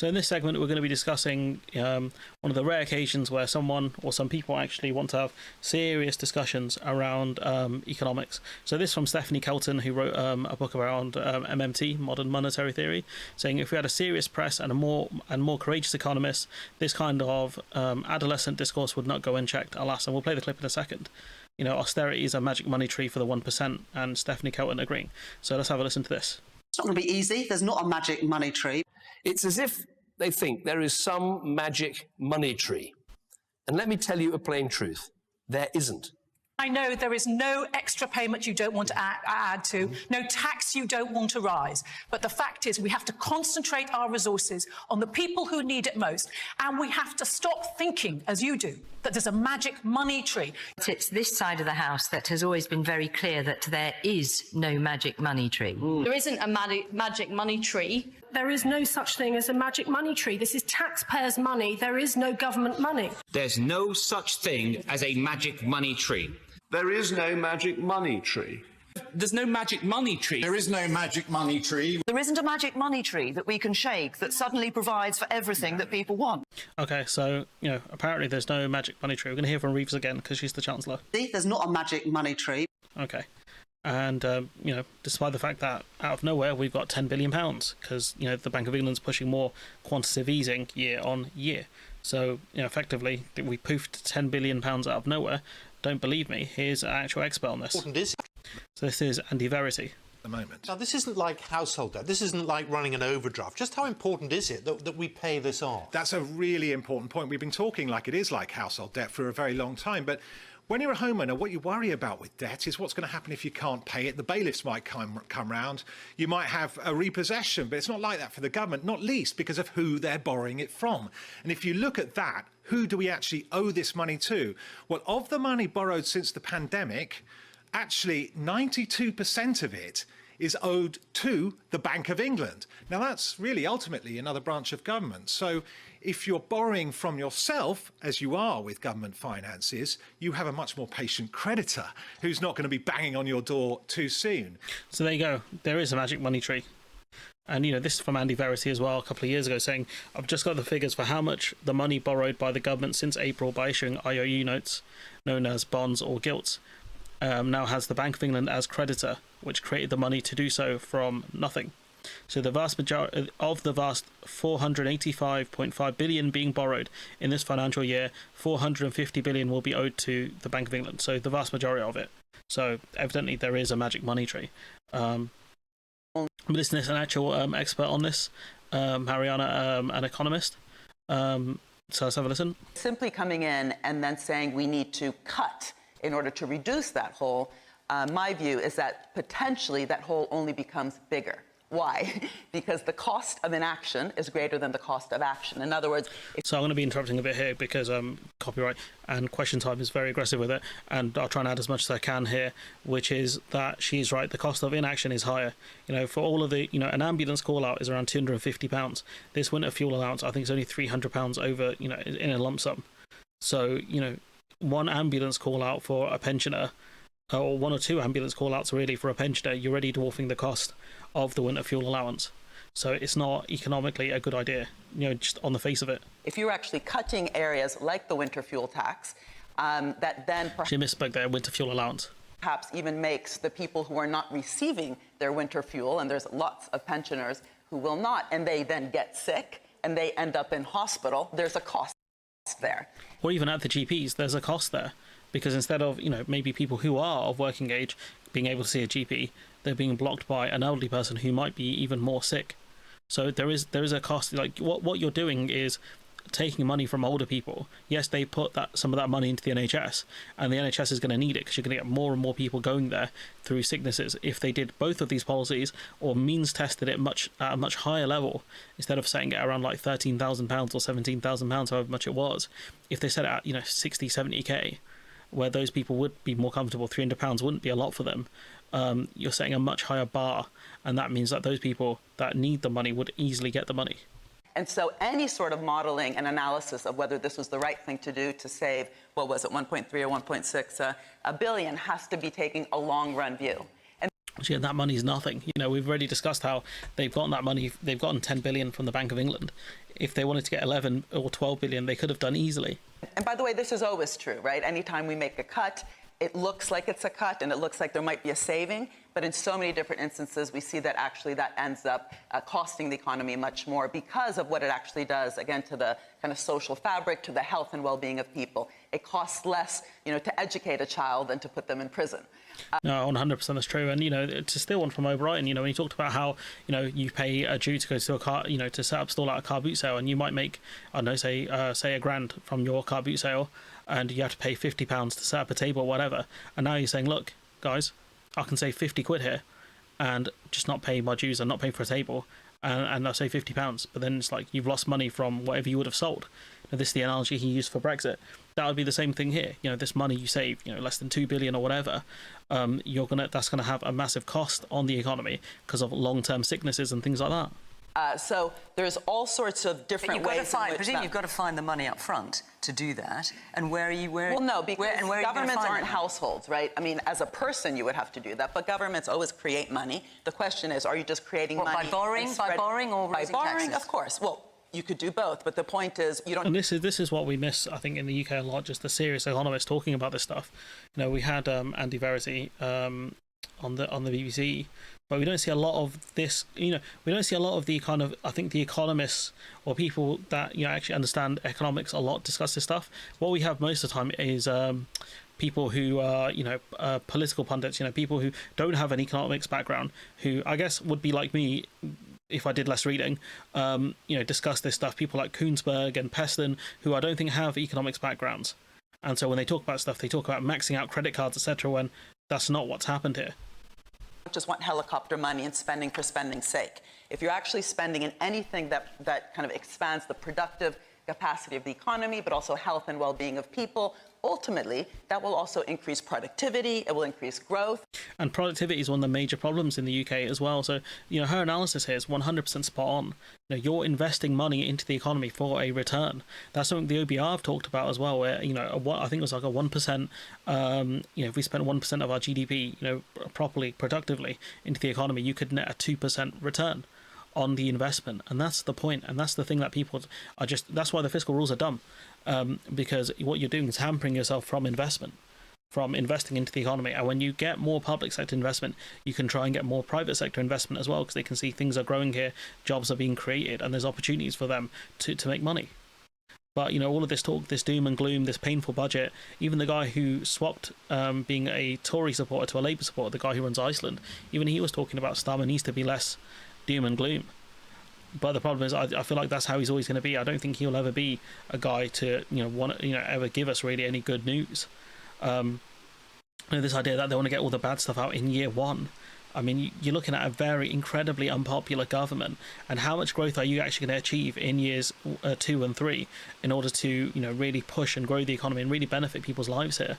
So in this segment, we're going to be discussing one of the rare occasions where someone or some people actually want to have serious discussions around economics. So this from Stephanie Kelton, who wrote a book around MMT, Modern Monetary Theory, saying if we had a serious press and a more courageous economists, this kind of adolescent discourse would not go unchecked, alas. And we'll play the clip in a second. You know, austerity is a magic money tree for the 1%, and Stephanie Kelton agreeing. So let's have a listen to this. It's not going to be easy. There's not a magic money tree. It's as if they think there is some magic money tree. And let me tell you a plain truth. There isn't. I know there is no extra payment you don't want to add to, no tax you don't want to rise. But the fact is we have to concentrate our resources on the people who need it most. And we have to stop thinking, as you do, that there's a magic money tree. It's this side of the House that has always been very clear that there is no magic money tree. There isn't a magic money tree. There is no such thing as a magic money tree. This is taxpayers' money. There is no government money. There's no such thing as a magic money tree. There is no magic money tree. There's no magic money tree. There is no magic money tree. There isn't a magic money tree that we can shake that suddenly provides for everything that people want. Okay, so, you know, apparently there's no magic money tree. We're going to hear from Reeves again because she's the Chancellor. There's not a magic money tree. Okay. And, you know, despite the fact that out of nowhere we've got £10 billion because, you know, the Bank of England's pushing more quantitative easing year on year. So, you know, effectively, we poofed £10 billion out of nowhere. Don't believe me? Here's an actual expert on this. So this is Andy Verity. The moment. Now, this isn't like household debt. This isn't like running an overdraft. Just how important is it that we pay this off? That's a really important point. We've been talking like it is like household debt for a very long time, but when you're a homeowner, what you worry about with debt is what's going to happen if you can't pay it. The bailiffs might come round. You might have a repossession, but it's not like that for the government, not least because of who they're borrowing it from. And if you look at that, who do we actually owe this money to? Well, of the money borrowed since the pandemic, actually 92% of it is owed to the Bank of England. Now, that's really ultimately another branch of government. So if you're borrowing from yourself, as you are with government finances, you have a much more patient creditor who's not going to be banging on your door too soon. So there you go. There is a magic money tree. And, you know, this is from Andy Verity as well a couple of years ago saying, I've just got the figures for how much the money borrowed by the government since April by issuing IOU notes, known as bonds or gilts, now has the Bank of England as creditor, which created the money to do so from nothing. So the vast majority of the vast 485.5 billion being borrowed in this financial year, 450 billion will be owed to the Bank of England. So the vast majority of it. So evidently there is a magic money tree. But isn't this an actual expert on this, Mariana, an economist? So let's have a listen. Simply coming in and then saying we need to cut in order to reduce that hole, my view is that potentially that hole only becomes bigger. Why? Because the cost of inaction is greater than the cost of action. In other words... So I'm going to be interrupting a bit here because copyright and question time is very aggressive with it, and I'll try and add as much as I can here, which is that she's right, the cost of inaction is higher. You know, for all of the, you know, an ambulance call out is around £250. This winter fuel allowance, I think, is only £300 over, you know, in a lump sum. So, you know, one ambulance call out for a pensioner, or one or two ambulance call outs really for a pensioner, you're already dwarfing the cost of the winter fuel allowance. So it's not economically a good idea, you know, just on the face of it. If you're actually cutting areas like the winter fuel tax, that then she misspoke there, winter fuel allowance. Perhaps even makes the people who are not receiving their winter fuel, and there's lots of pensioners who will not, and they then get sick and they end up in hospital, there's a cost there. Or even at the GPs, there's a cost there. Because instead of, you know, maybe people who are of working age being able to see a GP, they're being blocked by an elderly person who might be even more sick. So there is a cost. Like what you're doing is taking money from older people. Yes, they put some of that money into the NHS, and the NHS is going to need it because you're going to get more and more people going there through sicknesses. If they did both of these policies or means tested it at a much higher level, instead of setting it around like £13,000 or £17,000, however much it was, if they set it at, you know, 60, 70k, where those people would be more comfortable, £300 wouldn't be a lot for them. You're setting a much higher bar, and that means that those people that need the money would easily get the money. And so any sort of modeling and analysis of whether this was the right thing to do to save, what was it, 1.3 or 1.6 billion has to be taking a long-run view. Yeah, that money's nothing. We've already discussed how they've gotten that money. They've gotten 10 billion from the Bank of England. If they wanted to get 11 or 12 billion, they could have done easily. And by the way, this is always true, right? Anytime we make a cut, it looks like it's a cut and it looks like there might be a saving. But in so many different instances, we see that actually that ends up costing the economy much more because of what it actually does, again, to the kind of social fabric, to the health and well-being of people. It costs less, to educate a child than to put them in prison. No, 100% that's true. And, to steal one from O'Brien, when he talked about how, you pay a Jew to go to a car, to set up stall at a car boot sale, and you might make, I don't know, say £1,000 from your car boot sale, and you have to pay £50 to set up a table or whatever. And now you're saying, look, guys, I can save 50 quid here and just not pay my dues and not pay for a table, and I'll save £50. But then it's like you've lost money from whatever you would have sold. Now, this is the analogy he used for Brexit. That would be the same thing here. This money you save, less than 2 billion or whatever, that's gonna have a massive cost on the economy because of long-term sicknesses and things like that. So there's all sorts of different ways. You've got to find the money up front to do that. And where are you? Well, no, because governments aren't households, right? I mean, as a person, you would have to do that, but governments always create money. The question is, are you just creating money by borrowing, or raising taxes? Of course. Well, you could do both, but the point is, you don't. And this is what we miss, I think, in the UK a lot. Just the serious economists talking about this stuff. We had Andy Verity on the BBC. But we don't see a lot of this, we don't see a lot of the kind of, I think the economists or people that, actually understand economics a lot discuss this stuff. What we have most of the time is people who are, political pundits, people who don't have an economics background, who I guess would be like me if I did less reading, discuss this stuff. People like Koonsberg and Peston, who I don't think have economics backgrounds. And so when they talk about stuff, they talk about maxing out credit cards, etc., when that's not what's happened here. Just want helicopter money and spending for spending's sake. If you're actually spending in anything that kind of expands the productive capacity of the economy, but also health and well-being of people, ultimately, that will also increase productivity, it will increase growth. And productivity is one of the major problems in the UK as well. So, her analysis here is 100% spot on. You're investing money into the economy for a return. That's something the OBR have talked about as well, where, I think it was like a 1%, if we spent 1% of our GDP, properly, productively into the economy, you could net a 2% return on the investment. And that's the point. And that's the thing that people are that's why the fiscal rules are dumb. Because what you're doing is hampering yourself from investing into the economy. And when you get more public sector investment, you can try and get more private sector investment as well, because they can see things are growing here, jobs are being created, and there's opportunities for them to make money. But, all of this talk, this doom and gloom, this painful budget, even the guy who swapped being a Tory supporter to a Labour supporter, the guy who runs Iceland, even he was talking about Starmer needs to be less doom and gloom. But the problem is, I feel like that's how he's always going to be. I don't think he'll ever be a guy to, ever give us really any good news. This idea that they want to get all the bad stuff out in year one. I mean, you're looking at a very incredibly unpopular government, and how much growth are you actually going to achieve in years 2 and 3 in order to, really push and grow the economy and really benefit people's lives here?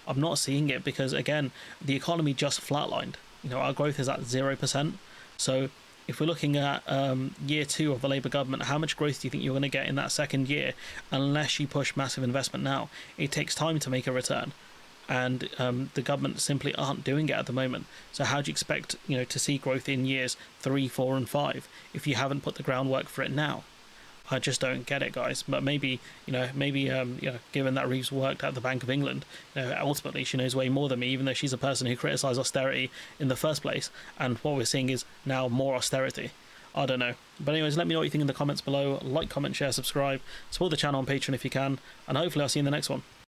I'm not seeing it because, again, the economy just flatlined. Our growth is at 0%. So if we're looking at year 2 of the Labour government, how much growth do you think you're going to get in that second year unless you push massive investment now? It takes time to make a return, and the government simply aren't doing it at the moment. So how do you expect to see growth in years 3, 4 and 5 if you haven't put the groundwork for it now? I just don't get it, guys. But maybe given that Reeves worked at the Bank of England, ultimately she knows way more than me, even though she's a person who criticised austerity in the first place. And what we're seeing is now more austerity. I don't know. But anyways, let me know what you think in the comments below. Like, comment, share, subscribe. Support the channel on Patreon if you can. And hopefully I'll see you in the next one.